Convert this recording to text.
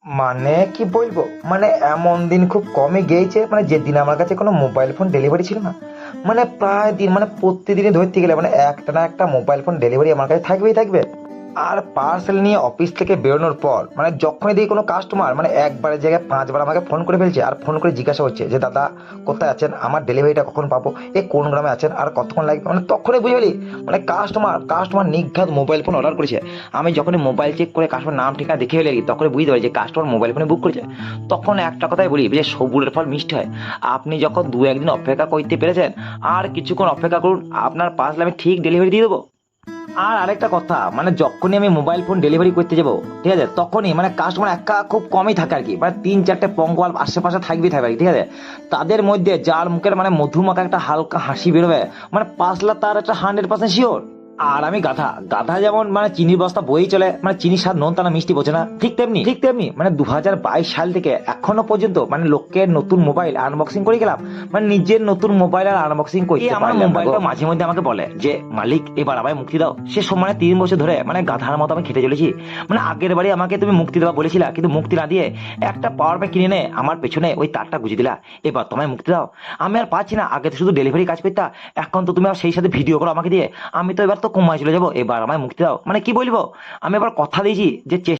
মানে কি বলবো, মানে এমন দিন খুব কমই গিয়েছে, মানে যেদিন আমার কাছে কোনো মোবাইল ফোন ডেলিভারি ছিল না। মানে প্রায় দিন, মানে প্রতিদিনই ধরতে গেলে মানে একটা না একটা মোবাইল ফোন ডেলিভারি আমার কাছে থাকবেই থাকবে। আর পার্সেল নিয়ে অফিস থেকে বেরোনোর পর মানে যখনই দেখি কোনো কাস্টমার মানে একবারের জায়গায় 5বার আমাকে ফোন করে ফেলছে, আর ফোন করে জিজ্ঞাসা হচ্ছে যে দাদা কোথায় আছেন, আমার ডেলিভারিটা কখন পাবো, এ কোন গ্রামে আছেন, আর কতক্ষণ লাগবে, মানে তখনই বুঝে গেলি মানে কাস্টমার কাস্টমার নিঘাত মোবাইল ফোন অর্ডার করেছে। আমি যখনই মোবাইল চেক করে কাস্টমার নাম ঠিকানা দেখে ফেলি তখনই বুঝতে পারি যে কাস্টমার মোবাইল ফোনে বুক করেছে। তখন একটা কথাই বলি যে সবুরের ফল মিষ্টি হয়। আপনি যখন দু একদিন অপেক্ষা করতে পেরেছেন, আর কিছুক্ষণ অপেক্ষা করুন, আপনার পার্সেল আমি ঠিক ডেলিভারি দিয়ে দেবো। আর আরেকটা কথা, মানে যখনই আমি মোবাইল ফোন ডেলিভারি করতে যাবো, ঠিক আছে, তখনই মানে কাস্টমার একা খুব কমই থাকে আর কি, মানে 3-4টে পঙ্গওয়াল আশেপাশে থাকবেই থাকবে আর কি, ঠিক আছে। তাদের মধ্যে যার মুখের মানে মধুমাখা একটা হালকা হাসি বেরোবে, মানে পাসলা তার একটা 100% শিওর। আর আমি গাধা গাধা যেমন মানে চিনির বস্তা বই চলে, মানে চিনির স্বাদ নোন তারা মিষ্টি বোঝে না, ঠিক তেমনি মানে 2022 সাল থেকে এখনো পর্যন্ত মানে লোকের নতুন মোবাইল আনবক্সিং করে গেলাম, মানে নিজের নতুন মোবাইল আর আনবক্সিং করতে আমার মোবাইলটা মাঝে মধ্যে আমাকে বলে যে মালিক এবার আমায় মুক্তি দাও। সে সময় 3 বছর ধরে মানে গাধার মতো আমি খেটে চলেছি। মানে আগের বাড়ি আমাকে তুমি মুক্তি দেওয়া বলেছিলা, কিন্তু মুক্তি না দিয়ে একটা পাওয়ার ব্যাংক কিনে নে আমার পেছনে ওই তারটা গুঁজে দিলা। এবার তোমায় মুক্তি দাও। আমি আর পাচ্ছি না, আগে তো শুধু ডেলিভারি কাজ করতা, এখন তো তুমি আর সেই সাথে ভিডিও করো আমাকে দিয়ে। আমি তো এবার তো কমায় চলে যাবো, এবার আমায় মুক্তি দাও। মানে কি বলবো, আমি এবার কথা দিয়েছি যে